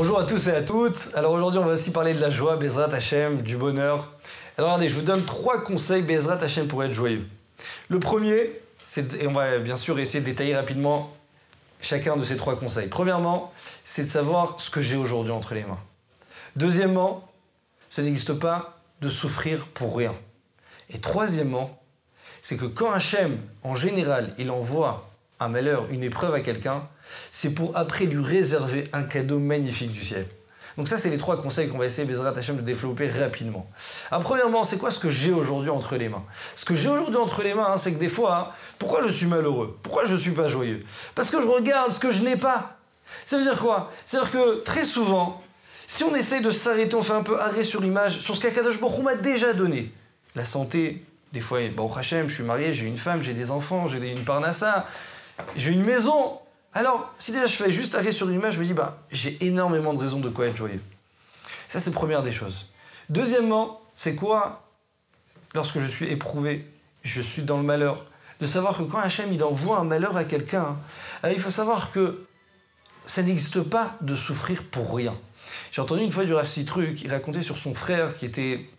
Bonjour à tous et à toutes. Alors aujourd'hui, on va aussi parler de la joie, Bezrat Hashem, du bonheur. Alors regardez, je vous donne 3 conseils Bezrat Hashem pour être joyeux. Le premier, et on va bien sûr essayer de détailler rapidement chacun de ces 3 conseils. Premièrement, c'est de savoir ce que j'ai aujourd'hui entre les mains. Deuxièmement, ça n'existe pas de souffrir pour rien. Et troisièmement, c'est que quand Hachem, en général, il envoie un malheur, une épreuve à quelqu'un, c'est pour après lui réserver un cadeau magnifique du ciel. Donc ça, c'est les 3 conseils qu'on va essayer, Bezrat Hashem, de développer rapidement. Alors premièrement, c'est quoi ce que j'ai aujourd'hui entre les mains? Ce que j'ai aujourd'hui entre les mains, c'est que des fois, pourquoi je suis malheureux? Pourquoi je ne suis pas joyeux? Parce que je regarde ce que je n'ai pas. Ça veut dire quoi? C'est-à-dire que très souvent, si on essaye de s'arrêter, on fait un peu arrêt sur image, sur ce qu'Akadosh Baruch Hu m'a déjà donné. La santé, des fois, Baruch Hashem, je suis marié, j'ai une femme, j'ai des enfants, j'ai une parnassa, j'ai une maison. Alors, si déjà je fais juste arrêt sur une image, je me dis, j'ai énormément de raisons de quoi être joyeux. Ça, c'est la première des choses. Deuxièmement, c'est quoi? Lorsque je suis éprouvé, je suis dans le malheur. De savoir que quand Hachem, il envoie un malheur à quelqu'un, il faut savoir que ça n'existe pas de souffrir pour rien. J'ai entendu une fois du Rav Sitruk, il racontait sur son frère qui était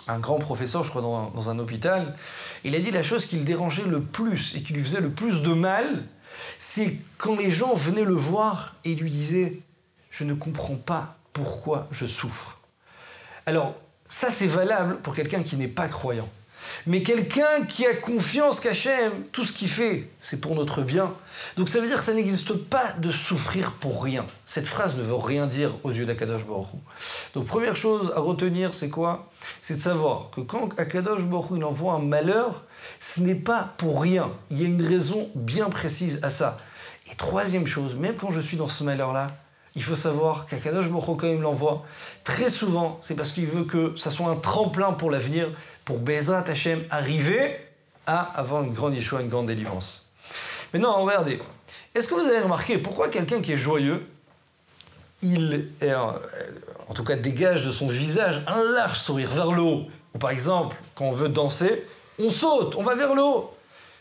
un grand professeur, je crois, dans un hôpital. Il a dit la chose qui le dérangeait le plus et qui lui faisait le plus de mal, c'est quand les gens venaient le voir et lui disaient « Je ne comprends pas pourquoi je souffre ». Alors, ça c'est valable pour quelqu'un qui n'est pas croyant. Mais quelqu'un qui a confiance qu'Hachem, tout ce qu'il fait, c'est pour notre bien. Donc ça veut dire que ça n'existe pas de souffrir pour rien. Cette phrase ne veut rien dire aux yeux d'Akadosh Baruch Hu. Donc première chose à retenir, c'est quoi? C'est de savoir que quand Akadosh Baruch Hu il envoie un malheur, ce n'est pas pour rien. Il y a une raison bien précise à ça. Et troisième chose, même quand je suis dans ce malheur-là, il faut savoir qu'Akadosh Baruch Hu, quand il me l'envoie, très souvent, c'est parce qu'il veut que ça soit un tremplin pour l'avenir, pour Bezrat Hashem arriver à avoir une grande Yeshua, une grande délivrance. Maintenant, regardez, est-ce que vous avez remarqué pourquoi quelqu'un qui est joyeux, il en tout cas dégage de son visage un large sourire vers le haut? Ou par exemple, quand on veut danser, on saute, on va vers le haut.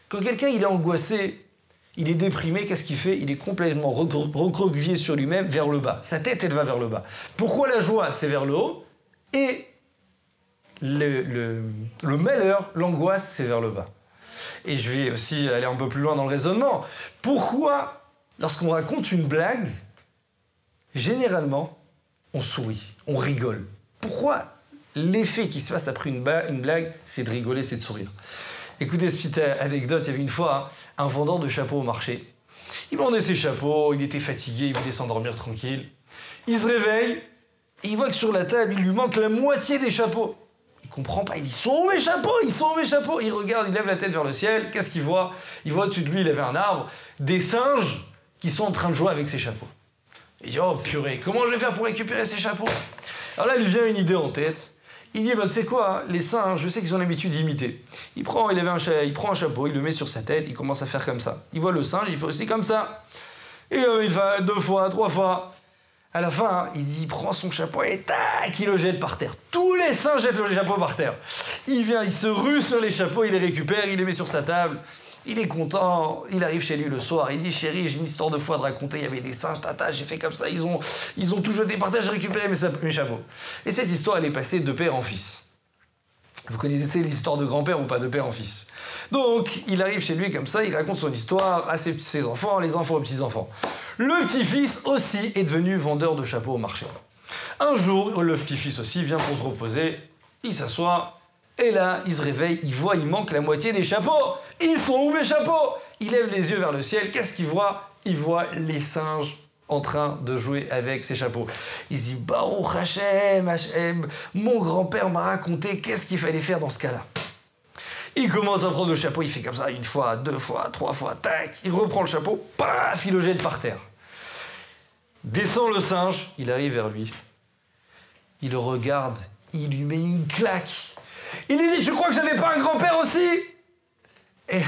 Quand quelqu'un il est angoissé, il est déprimé, qu'est-ce qu'il fait? Il est complètement recroquevillé sur lui-même vers le bas. Sa tête, elle va vers le bas. Pourquoi la joie, c'est vers le haut? Et le malheur, l'angoisse, c'est vers le bas. Et je vais aussi aller un peu plus loin dans le raisonnement. Pourquoi, lorsqu'on raconte une blague, généralement, on sourit, on rigole? Pourquoi l'effet qui se passe après une blague, c'est de rigoler, c'est de sourire? Écoutez cette petite anecdote, il y avait une fois un vendeur de chapeaux au marché. Il vendait ses chapeaux, il était fatigué, il voulait s'endormir tranquille. Il se réveille, et il voit que sur la table, il lui manque la moitié des chapeaux. Il comprend pas, il dit « Ils sont où mes chapeaux? Ils sont où mes chapeaux ?» Il regarde, il lève la tête vers le ciel, qu'est-ce qu'il voit? Il voit au-dessus de lui, il avait un arbre, des singes qui sont en train de jouer avec ses chapeaux. Il dit « Oh purée, comment je vais faire pour récupérer ces chapeaux ?» Alors là, il lui vient une idée en tête. Il dit, tu sais quoi, les singes, je sais qu'ils ont l'habitude d'imiter. Il prend un chapeau, il le met sur sa tête, il commence à faire comme ça. Il voit le singe, il fait aussi comme ça. Et il fait 2 fois, 3 fois. À la fin, il prend son chapeau et tac, il le jette par terre. Tous les singes jettent le chapeau par terre. Il vient, il se rue sur les chapeaux, il les récupère, il les met sur sa table. Il est content, il arrive chez lui le soir, il dit « Chérie, j'ai une histoire de fois de raconter, il y avait des singes, tata, j'ai fait comme ça, ils ont tout jeté par terre, j'ai récupéré mes chapeaux. » Et cette histoire, elle est passée de père en fils. Vous connaissez l'histoire de grand-père ou pas, de père en fils. Donc, il arrive chez lui comme ça, il raconte son histoire à ses enfants, les enfants aux petits-enfants. Le petit-fils aussi est devenu vendeur de chapeaux au marché. Un jour, le petit-fils aussi vient pour se reposer, il s'assoit. Et là, il se réveille, il voit, il manque la moitié des chapeaux. Ils sont où mes chapeaux? Il lève les yeux vers le ciel, qu'est-ce qu'il voit? Il voit les singes en train de jouer avec ses chapeaux. Il se dit, Baruch Hashem, Hashem, mon grand-père m'a raconté qu'est-ce qu'il fallait faire dans ce cas-là. Il commence à prendre le chapeau, il fait comme ça, 1 fois, 2 fois, 3 fois, tac, il reprend le chapeau, paf, il le jette par terre. Descend le singe, il arrive vers lui, il le regarde, il lui met une claque. Il lui dit, tu crois que j'avais pas un grand-père aussi? Et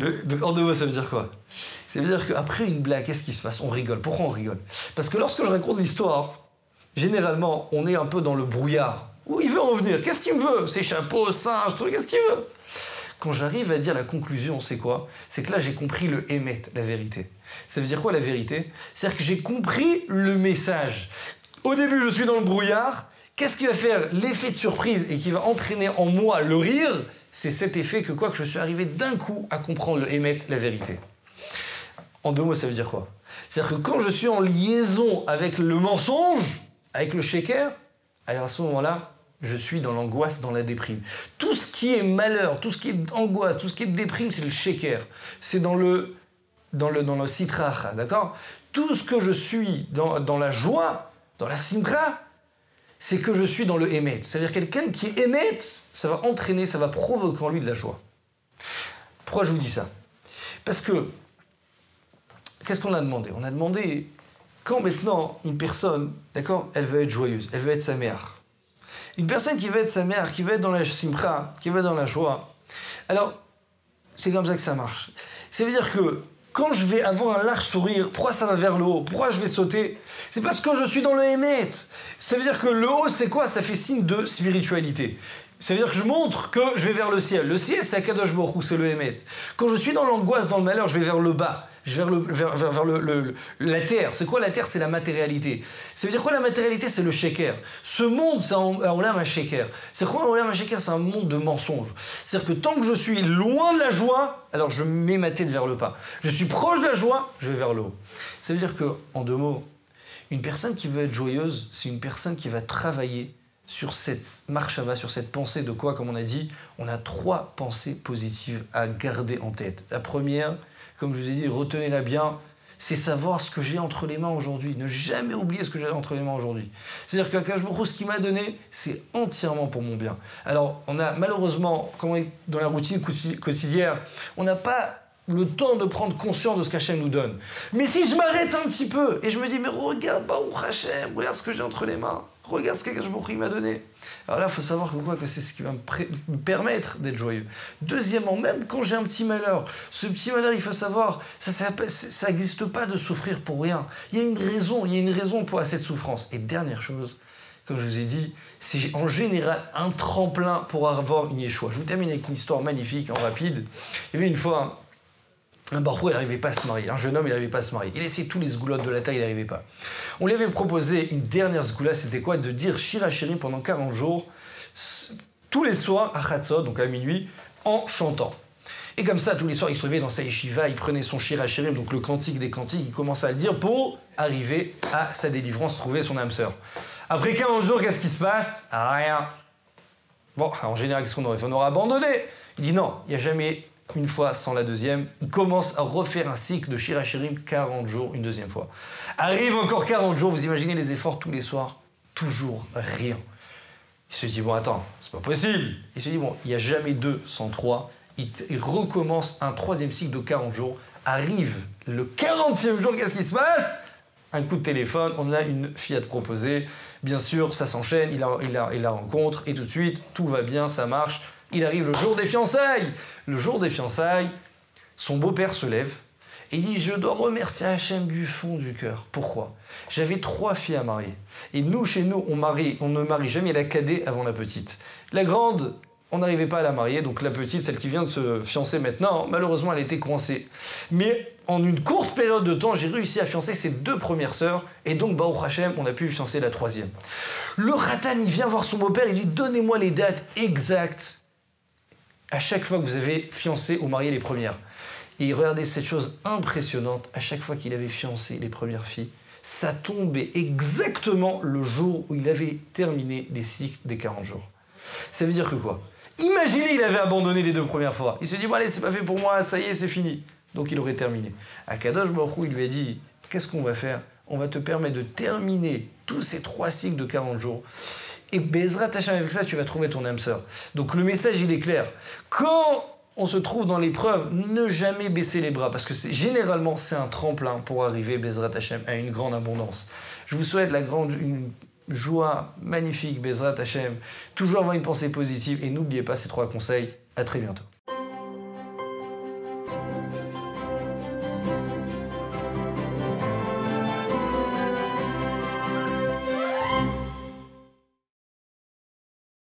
en 2 mots, ça veut dire quoi? Ça veut dire qu'après une blague, qu'est-ce qui se passe? On rigole. Pourquoi on rigole? Parce que lorsque je raconte l'histoire, généralement, on est un peu dans le brouillard. Où il veut en venir? Qu'est-ce qu'il me veut? Ses chapeaux, singes, trucs, qu'est-ce qu'il veut? quand j'arrive à dire la conclusion, c'est quoi? C'est que là, j'ai compris le émet, la vérité. Ça veut dire quoi la vérité? C'est-à-dire que j'ai compris le message. Au début, je suis dans le brouillard. Qu'est-ce qui va faire l'effet de surprise et qui va entraîner en moi le rire? C'est cet effet que je suis arrivé d'un coup à comprendre le émet, la vérité. En 2 mots, ça veut dire quoi? C'est-à-dire que quand je suis en liaison avec le mensonge, avec le shaker, alors à ce moment-là, je suis dans l'angoisse, dans la déprime. Tout ce qui est malheur, tout ce qui est angoisse, tout ce qui est déprime, c'est le shaker. C'est dans le sitra, d'accord? Tout ce que je suis dans la joie, dans la simra, c'est que je suis dans le émet. C'est-à-dire quelqu'un qui émet, ça va entraîner, ça va provoquer en lui de la joie. Pourquoi je vous dis ça? Parce que, qu'est-ce qu'on a demandé? On a demandé, quand maintenant une personne, d'accord, elle veut être joyeuse, elle veut être sa mère. Une personne qui veut être sa mère, qui veut être dans la simcha, qui veut être dans la joie, alors, c'est comme ça que ça marche. Ça veut dire que, quand je vais avoir un large sourire, pourquoi ça va vers le haut? Pourquoi je vais sauter? C'est parce que je suis dans le émet. Ça veut dire que le haut, c'est quoi? Ça fait signe de spiritualité. Ça veut dire que je montre que je vais vers le ciel. Le ciel, c'est Akadosh Baruch Hu, c'est le émet. Quand je suis dans l'angoisse, dans le malheur, je vais vers le bas. Je vais vers la terre. C'est quoi la terre? C'est la matérialité. Ça veut dire quoi la matérialité? C'est le sheker. Ce monde, c'est un olam ha-sheker. C'est quoi un olam ha-sheker? C'est un monde de mensonges. C'est-à-dire que tant que je suis loin de la joie, alors je mets ma tête vers le bas. Je suis proche de la joie, je vais vers le haut. Ça veut dire que, en 2 mots, une personne qui veut être joyeuse, c'est une personne qui va travailler sur cette marche, sur cette pensée de quoi, comme on a dit, on a 3 pensées positives à garder en tête. La première, comme je vous ai dit, retenez-la bien, c'est savoir ce que j'ai entre les mains aujourd'hui. Ne jamais oublier ce que j'ai entre les mains aujourd'hui. C'est-à-dire qu'Akadosh Baruch Hu, ce qu'il m'a donné, c'est entièrement pour mon bien. Alors, on a malheureusement, quand on est dans la routine quotidienne, on n'a pas le temps de prendre conscience de ce qu'Hachem nous donne. Mais si je m'arrête un petit peu et je me dis, mais regarde Baruch Hachem, regarde ce que j'ai entre les mains, regarde ce qu'Akadosh Baruch Hu m'a donné. Alors là, il faut savoir que c'est ce qui va me permettre d'être joyeux. Deuxièmement, même quand j'ai un petit malheur, ce petit malheur, il faut savoir, ça n'existe pas de souffrir pour rien. Il y a une raison pour cette souffrance. Et dernière chose, comme je vous ai dit, c'est en général un tremplin pour avoir une Yeshua. Je vous termine avec une histoire magnifique, en rapide. Il y avait une fois un barou, il n'arrivait pas à se marier. Un jeune homme, il n'arrivait pas à se marier. Il essayait tous les sgoulottes de la taille, il n'arrivait pas. On lui avait proposé une dernière sgoula, c'était quoi? De dire Shir HaShirim pendant 40 jours, tous les soirs, à Chatzot, donc à minuit, en chantant. Et comme ça, tous les soirs, il se levait dans sa yeshiva, il prenait son Shir HaShirim, donc le cantique des cantiques, il commençait à le dire pour arriver à sa délivrance, trouver son âme sœur. Après 40 jours, qu'est-ce qui se passe? Rien. Bon, en général, qu'est-ce qu'on aurait fait? On aurait abandonné. Il dit non, il n'y a jamais une fois sans la deuxième. Il commence à refaire un cycle de Shir HaShirim 40 jours, une deuxième fois. Arrive encore 40 jours, vous imaginez les efforts tous les soirs, toujours rien. Il se dit, bon, attends, c'est pas possible. Il se dit, bon, il n'y a jamais 2 sans 3. Il recommence un 3e cycle de 40 jours. Arrive le 40e jour, qu'est-ce qui se passe? Un coup de téléphone, on a une fille à te proposer. Bien sûr, ça s'enchaîne, il la rencontre, et tout de suite, tout va bien, ça marche. Il arrive le jour des fiançailles. Le jour des fiançailles, son beau-père se lève et dit « Je dois remercier Hachem du fond du cœur. » Pourquoi? J'avais 3 filles à marier. Et nous, chez nous, on ne marie jamais la cadette avant la petite. La grande, on n'arrivait pas à la marier, donc la petite, celle qui vient de se fiancer maintenant, malheureusement, elle était coincée. Mais en une courte période de temps, j'ai réussi à fiancer ses 2 premières sœurs, et donc, Baruch Hachem, on a pu fiancer la 3e. Le Ratan, il vient voir son beau-père, il dit « Donnez-moi les dates exactes à chaque fois que vous avez fiancé ou marié les premières. » Et regardez cette chose impressionnante, à chaque fois qu'il avait fiancé les premières filles, ça tombait exactement le jour où il avait terminé les cycles des 40 jours. Ça veut dire que quoi? Imaginez, il avait abandonné les 2 premières fois. Il se dit, bon allez, c'est pas fait pour moi, ça y est, c'est fini. Donc il aurait terminé. Akadosh Baruch Hu, il lui a dit, qu'est-ce qu'on va faire? On va te permettre de terminer tous ces 3 cycles de 40 jours. Et Bezrat Hachem, avec ça, tu vas trouver ton âme sœur. Donc le message, il est clair. Quand on se trouve dans l'épreuve, ne jamais baisser les bras, parce que généralement, c'est un tremplin pour arriver, Bezrat Hachem, à une grande abondance. Je vous souhaite une joie magnifique, Bezrat Hachem. Toujours avoir une pensée positive, et n'oubliez pas ces 3 conseils. À très bientôt.